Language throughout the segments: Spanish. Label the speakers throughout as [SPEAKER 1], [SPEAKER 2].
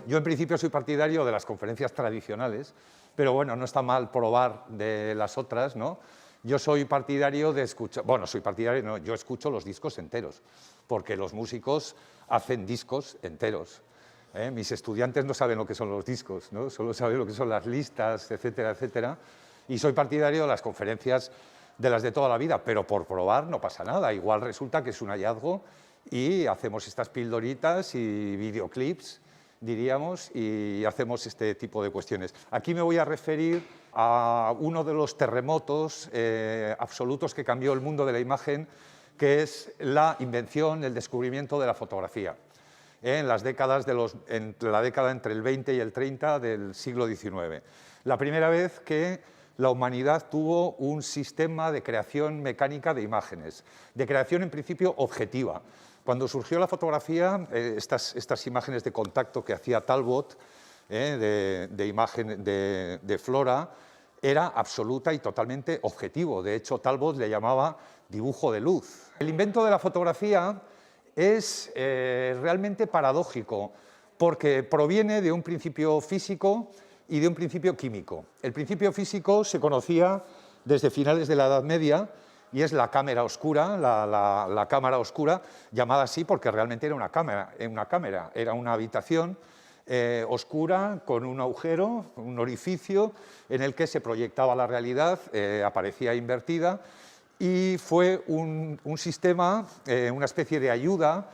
[SPEAKER 1] Yo en principio soy partidario de las conferencias tradicionales, pero bueno, no está mal probar de las otras, ¿no? Yo soy partidario de escuchar, bueno, soy partidario, no, yo escucho los discos enteros, porque los músicos hacen discos enteros. Mis estudiantes no saben lo que son los discos, ¿no? Solo saben lo que son las listas, etcétera, etcétera. Y soy partidario de las conferencias de las de toda la vida, pero por probar no pasa nada. Igual resulta que es un hallazgo y hacemos estas pildoritas y videoclips, diríamos, y hacemos este tipo de cuestiones. Aquí me voy a referir a uno de los terremotos absolutos que cambió el mundo de la imagen, que es la invención, el descubrimiento de la fotografía, en las décadas entre la década entre el 20 y el 30 del siglo XIX. La primera vez que la humanidad tuvo un sistema de creación mecánica de imágenes, de creación en principio objetiva. Cuando surgió la fotografía, estas imágenes de contacto que hacía Talbot, de flora, era absoluta y totalmente objetivo. De hecho, Talbot le llamaba dibujo de luz. El invento de la fotografía es realmente paradójico, porque proviene de un principio físico y de un principio químico. El principio físico se conocía desde finales de la Edad Media, y es la cámara oscura, la cámara oscura, llamada así porque realmente era una cámara, era una habitación oscura con un agujero, un orificio en el que se proyectaba la realidad, aparecía invertida, y fue un sistema, una especie de ayuda,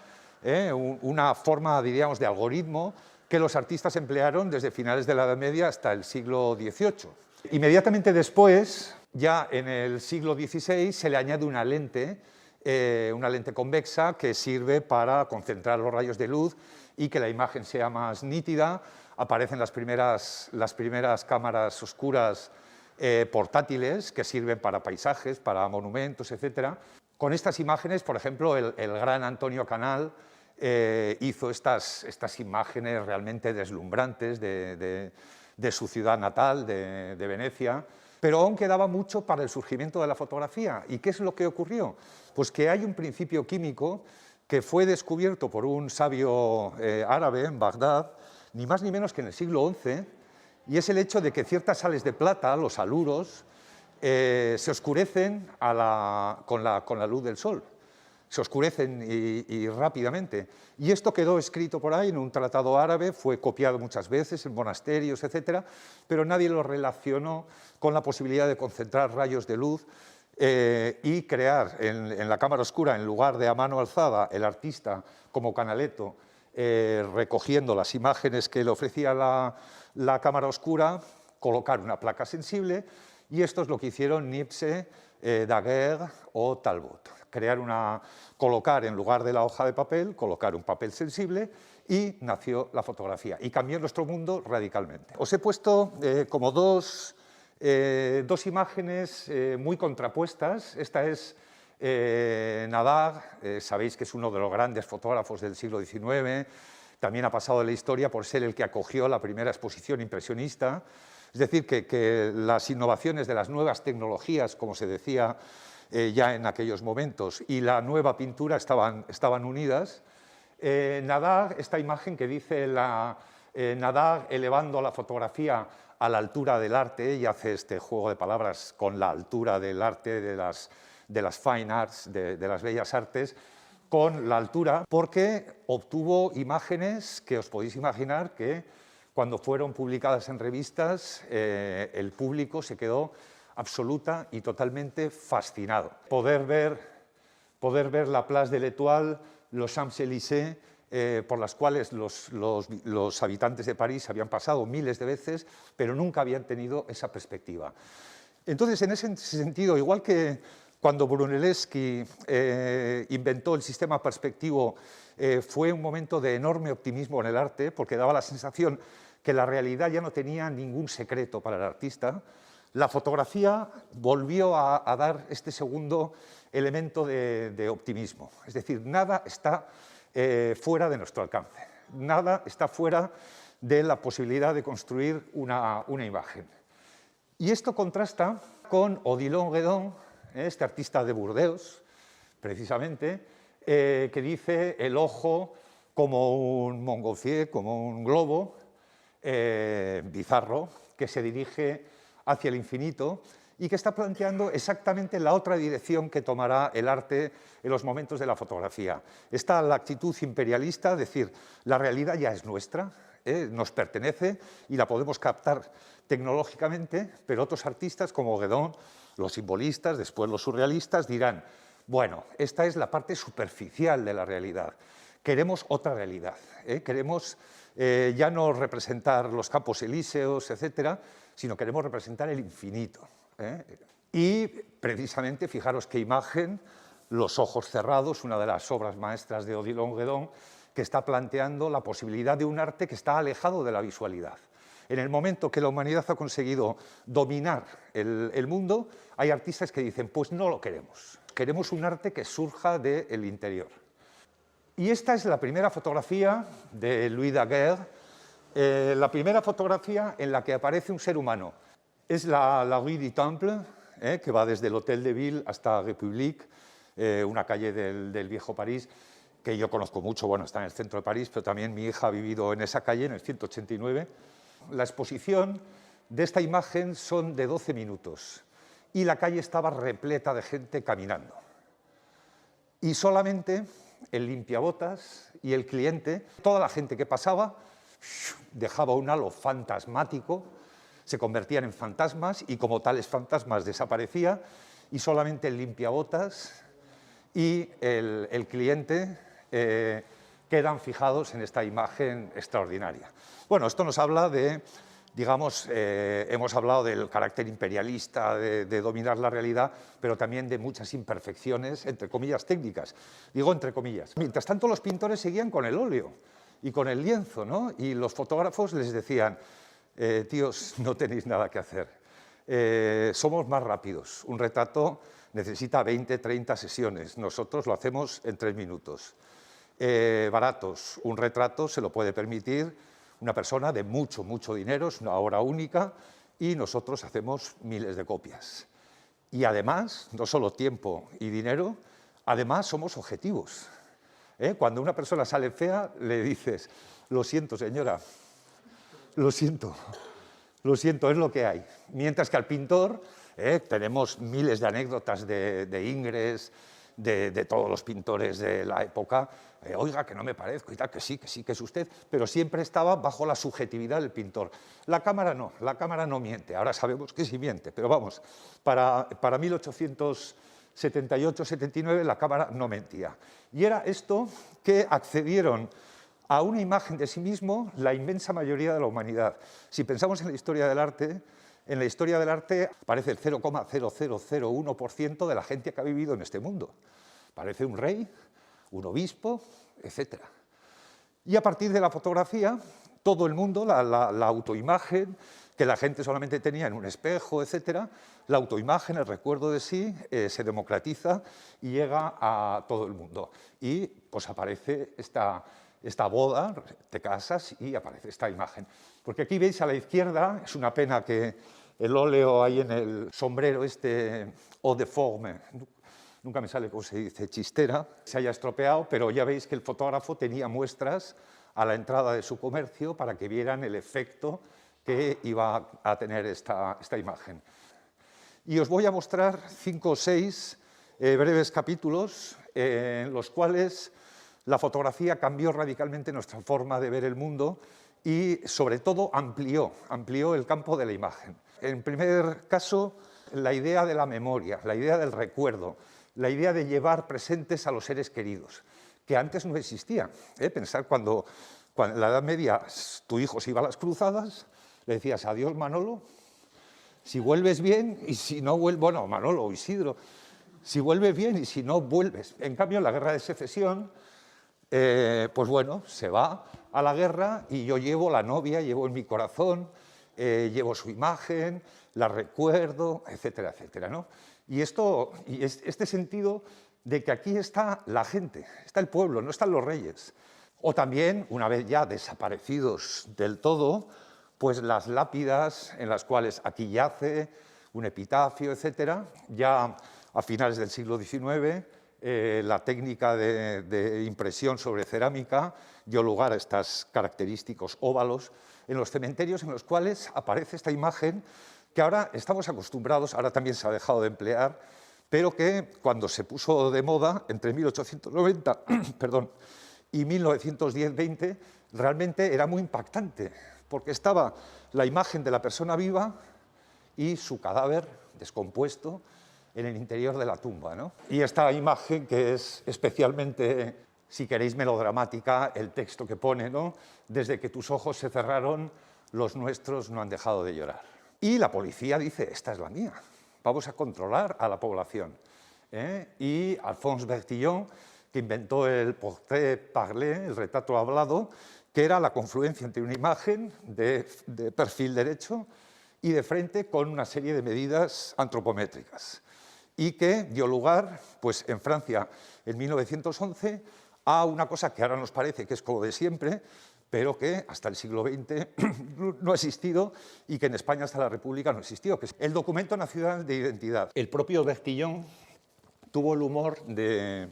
[SPEAKER 1] una forma, diríamos, de algoritmo que los artistas emplearon desde finales de la Edad Media hasta el siglo XVIII. Inmediatamente después, ya en el siglo XVI, se le añade una lente convexa que sirve para concentrar los rayos de luz y que la imagen sea más nítida. Aparecen las primeras cámaras oscuras portátiles que sirven para paisajes, para monumentos, etc. Con estas imágenes, por ejemplo, el gran Antonio Canal hizo estas imágenes realmente deslumbrantes de su ciudad natal, de Venecia, pero aún quedaba mucho para el surgimiento de la fotografía. ¿Y qué es lo que ocurrió? Pues que hay un principio químico que fue descubierto por un sabio árabe en Bagdad, ni más ni menos que en el siglo XI, y es el hecho de que ciertas sales de plata, los haluros, se oscurecen con la luz del sol. Se oscurecen y rápidamente. Y esto quedó escrito por ahí en un tratado árabe, fue copiado muchas veces en monasterios, etc., pero nadie lo relacionó con la posibilidad de concentrar rayos de luz y crear en la cámara oscura, en lugar de a mano alzada, el artista como Canaletto, recogiendo las imágenes que le ofrecía la cámara oscura, colocar una placa sensible, y esto es lo que hicieron Niepce, Daguerre o Talbot. Colocar en lugar de la hoja de papel, colocar un papel sensible, y nació la fotografía. Y cambió nuestro mundo radicalmente. Os he puesto como dos imágenes muy contrapuestas. Esta es Nadar, sabéis que es uno de los grandes fotógrafos del siglo XIX, también ha pasado de la historia por ser el que acogió la primera exposición impresionista. Es decir, que las innovaciones de las nuevas tecnologías, como se decía ya en aquellos momentos, y la nueva pintura estaban unidas. Nadar, esta imagen que dice Nadar elevando la fotografía a la altura del arte, y hace este juego de palabras con la altura del arte, de las fine arts, de las bellas artes, con la altura, porque obtuvo imágenes que os podéis imaginar que cuando fueron publicadas en revistas, el público se quedó absoluta y totalmente fascinado. Poder ver la Place de l'Étoile, los Champs-Élysées, por las cuales los habitantes de París habían pasado miles de veces, pero nunca habían tenido esa perspectiva. Entonces, en ese sentido, igual que cuando Brunelleschi inventó el sistema perspectivo, fue un momento de enorme optimismo en el arte, porque daba la sensación que la realidad ya no tenía ningún secreto para el artista. La fotografía volvió a dar este segundo elemento de optimismo. Es decir, nada está fuera de nuestro alcance, nada está fuera de la posibilidad de construir una imagen. Y esto contrasta con Odilon Redon, este artista de Burdeos, precisamente, que dice el ojo como un montgolfier, como un globo, bizarro que se dirige hacia el infinito y que está planteando exactamente la otra dirección que tomará el arte en los momentos de la fotografía. Está la actitud imperialista, es decir, la realidad ya es nuestra, nos pertenece y la podemos captar tecnológicamente, pero otros artistas como Guédon, los simbolistas, después los surrealistas, dirán, bueno, esta es la parte superficial de la realidad, queremos otra realidad, queremos ya no representar los campos elíseos, etcétera, sino queremos representar el infinito. Y precisamente, fijaros qué imagen, Los ojos cerrados, una de las obras maestras de Odilon Guédon, que está planteando la posibilidad de un arte que está alejado de la visualidad. En el momento que la humanidad ha conseguido dominar el mundo, hay artistas que dicen, pues no lo queremos, queremos un arte que surja del interior. Y esta es la primera fotografía de Louis Daguerre, la primera fotografía en la que aparece un ser humano. Es la Rue du Temple, que va desde el Hôtel de Ville hasta République, una calle del viejo París, que yo conozco mucho, bueno, está en el centro de París, pero también mi hija ha vivido en esa calle, en el 189. La exposición de esta imagen son de 12 minutos y la calle estaba repleta de gente caminando. Y solamente el limpiabotas y el cliente, toda la gente que pasaba, dejaba un halo fantasmático, se convertían en fantasmas y como tales fantasmas desaparecía y solamente el limpiabotas y el cliente quedan fijados en esta imagen extraordinaria. Bueno, esto nos habla de, digamos, hemos hablado del carácter imperialista, de dominar la realidad, pero también de muchas imperfecciones, entre comillas, técnicas. Digo entre comillas. Mientras tanto, los pintores seguían con el óleo y con el lienzo, ¿no? Y los fotógrafos les decían, tíos, no tenéis nada que hacer, somos más rápidos, un retrato necesita 20, 30 sesiones, nosotros lo hacemos en 3 minutos. Baratos, un retrato se lo puede permitir una persona de mucho, mucho dinero, es una obra única y nosotros hacemos miles de copias. Y además, no solo tiempo y dinero, además somos objetivos. Cuando una persona sale fea, le dices, lo siento señora, lo siento, es lo que hay. Mientras que al pintor, tenemos miles de anécdotas de Ingres, de todos los pintores de la época, oiga, que no me parezco y tal, que sí, que es usted, pero siempre estaba bajo la subjetividad del pintor. La cámara no miente, ahora sabemos que sí miente, pero vamos, para 1878-79 la cámara no mentía. Y era esto que accedieron a una imagen de sí mismo la inmensa mayoría de la humanidad. Si pensamos en la historia del arte, aparece el 0,0001% de la gente que ha vivido en este mundo. Parece un rey, un obispo, etc. Y a partir de la fotografía, todo el mundo, la autoimagen, que la gente solamente tenía en un espejo, etc., la autoimagen, el recuerdo de sí, se democratiza y llega a todo el mundo. Y pues aparece esta boda, te casas y aparece esta imagen. Porque aquí veis a la izquierda, es una pena que el óleo ahí en el sombrero eau de forme, nunca me sale cómo se dice, chistera, se haya estropeado, pero ya veis que el fotógrafo tenía muestras a la entrada de su comercio para que vieran el efecto que iba a tener esta imagen. Y os voy a mostrar 5 o 6 breves capítulos en los cuales la fotografía cambió radicalmente nuestra forma de ver el mundo y, sobre todo, amplió el campo de la imagen. En primer caso, la idea de la memoria, la idea del recuerdo, la idea de llevar presentes a los seres queridos, que antes no existía. Pensar cuando en la Edad Media tu hijo se iba a las cruzadas, le decías adiós Manolo, si vuelves bien y si no vuelves, bueno, Manolo o Isidro, si vuelves bien y si no vuelves. En cambio, en la Guerra de Secesión, pues bueno, se va a la guerra y yo llevo la novia, llevo en mi corazón, llevo su imagen, la recuerdo, etcétera, etcétera, ¿no? Y este sentido de que aquí está la gente, está el pueblo, no están los reyes. O también, una vez ya desaparecidos del todo, pues las lápidas en las cuales aquí yace, un epitafio, etcétera. Ya a finales del siglo XIX, la técnica de impresión sobre cerámica dio lugar a estos característicos óvalos en los cementerios en los cuales aparece esta imagen que ahora estamos acostumbrados, ahora también se ha dejado de emplear, pero que cuando se puso de moda entre 1890 perdón, y 1910-20 realmente era muy impactante, porque estaba la imagen de la persona viva y su cadáver descompuesto en el interior de la tumba, ¿no? Y esta imagen, que es especialmente, si queréis, melodramática, el texto que pone, ¿no? Desde que tus ojos se cerraron, los nuestros no han dejado de llorar. Y la policía dice, esta es la mía, vamos a controlar a la población. Y Alphonse Bertillon, que inventó el portrait parlé, el retrato hablado, que era la confluencia entre una imagen de perfil derecho y de frente con una serie de medidas antropométricas, y que dio lugar, pues, en Francia en 1911 a una cosa que ahora nos parece que es como de siempre, pero que hasta el siglo XX no ha existido y que en España hasta la República no existió, que es el documento nacional de identidad. El propio Bertillon tuvo el humor de...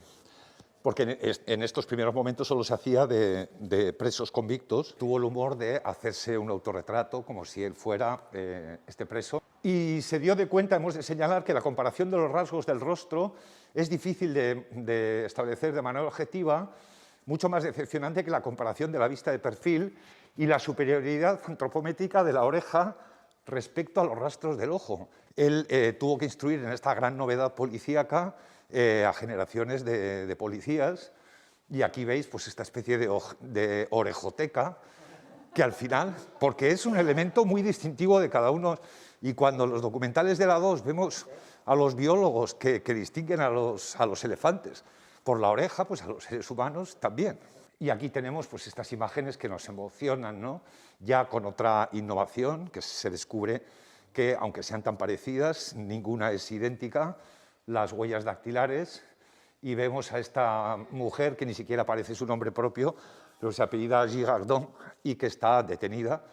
[SPEAKER 1] porque en estos primeros momentos solo se hacía de presos convictos, tuvo el humor de hacerse un autorretrato como si él fuera este preso. Y se dio de cuenta, hemos de señalar, que la comparación de los rasgos del rostro es difícil de establecer de manera objetiva, mucho más decepcionante que la comparación de la vista de perfil y la superioridad antropométrica de la oreja respecto a los rastros del ojo. Él tuvo que instruir en esta gran novedad policíaca a generaciones de policías, y aquí veis, pues, esta especie de orejoteca, que al final, porque es un elemento muy distintivo de cada uno, y cuando en los documentales de la 2 vemos a los biólogos que distinguen a los elefantes por la oreja, pues a los seres humanos también. Y aquí tenemos, pues, estas imágenes que nos emocionan, ¿no? Ya con otra innovación, que se descubre que, aunque sean tan parecidas, ninguna es idéntica, las huellas dactilares, y vemos a esta mujer que ni siquiera parece su nombre propio, pero se apellida Girardon y que está detenida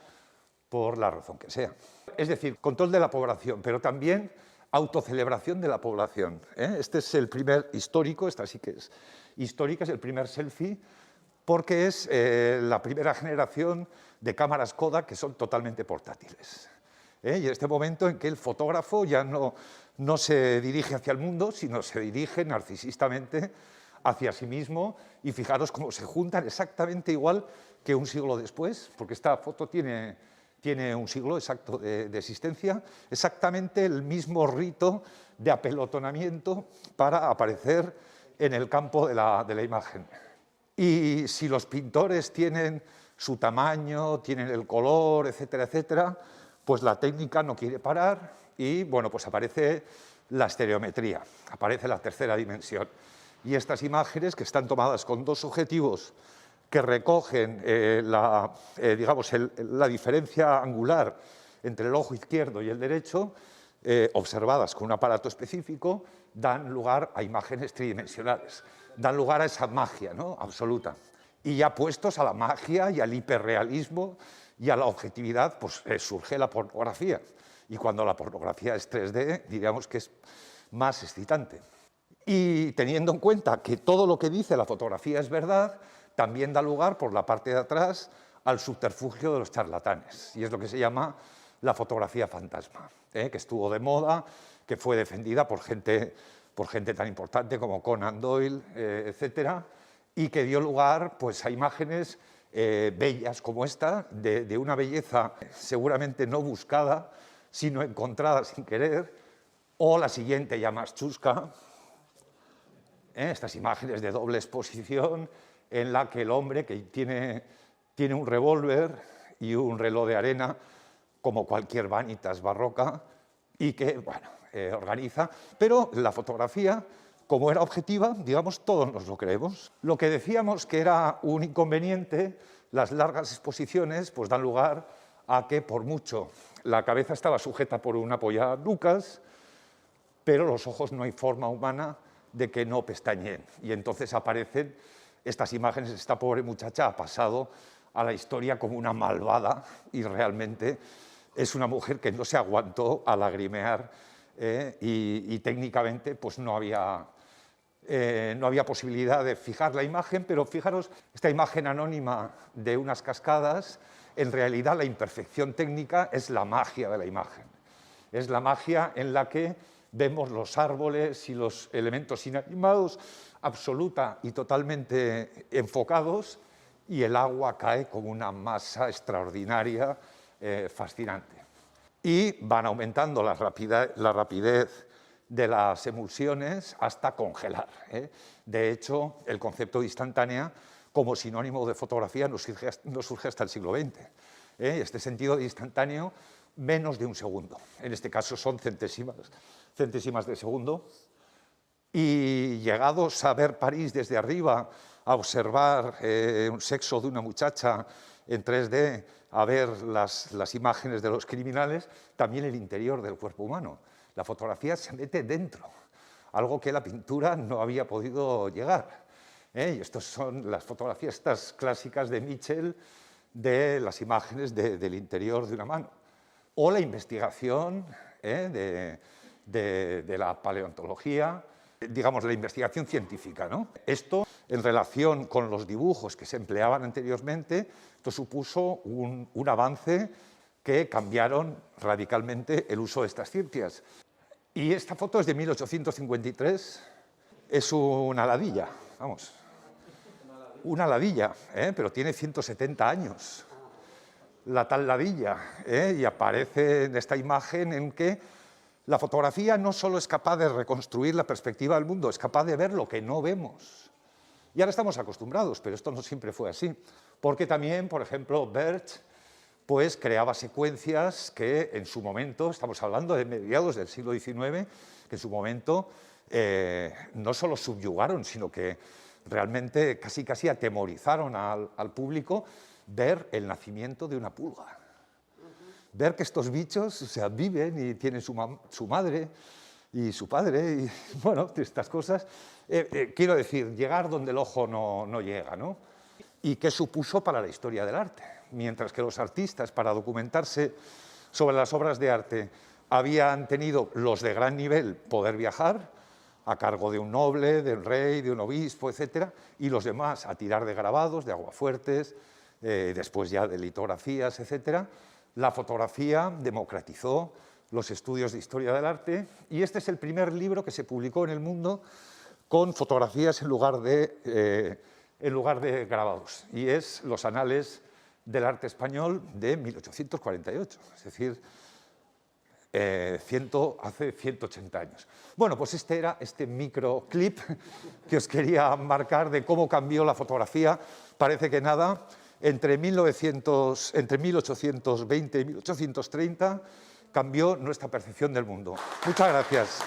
[SPEAKER 1] por la razón que sea. Es decir, control de la población, pero también autocelebración de la población. Este es el primer histórico, esta sí que es histórica, es el primer selfie, porque es la primera generación de cámaras Kodak que son totalmente portátiles. Y en este momento en que el fotógrafo ya no se dirige hacia el mundo, sino se dirige narcisistamente hacia sí mismo, y fijaros cómo se juntan exactamente igual que un siglo después, porque esta foto tiene un siglo exacto de existencia, exactamente el mismo rito de apelotonamiento para aparecer en el campo de la imagen. Y si los pintores tienen su tamaño, tienen el color, etcétera, etcétera, pues la técnica no quiere parar y, bueno, pues aparece la estereometría, aparece la tercera dimensión. Y estas imágenes, que están tomadas con dos objetivos que recogen digamos, la diferencia angular entre el ojo izquierdo y el derecho, observadas con un aparato específico, dan lugar a imágenes tridimensionales, dan lugar a esa magia, ¿no?, absoluta. Y ya puestos a la magia y al hiperrealismo y a la objetividad, pues surge la pornografía. Y cuando la pornografía es 3D, diríamos que es más excitante. Y teniendo en cuenta que todo lo que dice la fotografía es verdad, también da lugar, por la parte de atrás, al subterfugio de los charlatanes. Y es lo que se llama la fotografía fantasma, que estuvo de moda, que fue defendida por gente tan importante como Conan Doyle, etcétera, y que dio lugar, pues, a imágenes bellas como esta, de una belleza seguramente no buscada, sino encontrada sin querer, o la siguiente, ya más chusca, estas imágenes de doble exposición en la que el hombre, que tiene un revólver y un reloj de arena, como cualquier vanitas barroca, y que, bueno, organiza, pero la fotografía, como era objetiva, digamos, todos nos lo creemos. Lo que decíamos que era un inconveniente, las largas exposiciones, pues dan lugar a que, por mucho, la cabeza estaba sujeta por una apoyanucas, pero los ojos no hay forma humana de que no pestañeen. Y entonces aparecen estas imágenes. Esta pobre muchacha ha pasado a la historia como una malvada y realmente es una mujer que no se aguantó a lagrimear y técnicamente, pues no había posibilidad de fijar la imagen, pero fijaros esta imagen anónima de unas cascadas en realidad la imperfección técnica es la magia de la imagen. Es la magia en la que vemos los árboles y los elementos inanimados absoluta y totalmente enfocados, y el agua cae como una masa extraordinaria, fascinante. Y van aumentando la rapidez de las emulsiones hasta congelar. De hecho, el concepto de instantánea como sinónimo de fotografía no surge hasta el siglo XX. Este sentido de instantáneo, menos de un segundo. En este caso son centésimas de segundo. Y llegados a ver París desde arriba, a observar un sexo de una muchacha en 3D, a ver las imágenes de los criminales, también el interior del cuerpo humano. La fotografía se mete dentro, algo que la pintura no había podido llegar. Y estas son las fotografías estas clásicas de Mitchell de las imágenes del interior de una mano. O la investigación de la paleontología, digamos, la investigación científica, ¿no? Esto, en relación con los dibujos que se empleaban anteriormente, esto supuso un avance que cambiaron radicalmente el uso de estas ciencias. Y esta foto es de 1853, es una ladilla, vamos, una ladilla, pero tiene 170 años, la tal ladilla, y aparece en esta imagen en que la fotografía no solo es capaz de reconstruir la perspectiva del mundo, es capaz de ver lo que no vemos. Y ahora estamos acostumbrados, pero esto no siempre fue así, porque también, por ejemplo, Birch pues creaba secuencias que en su momento, estamos hablando de mediados del siglo XIX, que en su momento no solo subyugaron, sino que realmente casi atemorizaron al público ver el nacimiento de una pulga. Ver que estos bichos, o sea, viven y tienen su madre y su padre, y bueno, estas cosas. Quiero decir, llegar donde el ojo no llega, ¿no? ¿Y qué supuso para la historia del arte? Mientras que los artistas, para documentarse sobre las obras de arte, habían tenido los de gran nivel poder viajar, a cargo de un noble, del rey, de un obispo, etc., y los demás a tirar de grabados, de aguafuertes, después ya de litografías, etc., la fotografía democratizó los estudios de historia del arte, y este es el primer libro que se publicó en el mundo con fotografías en lugar de grabados, y es Los Anales del Arte Español de 1848, es decir, hace 180 años. Bueno, pues este era este microclip que os quería marcar de cómo cambió la fotografía, parece que nada, entre 1820 y 1830 cambió nuestra percepción del mundo. Muchas gracias.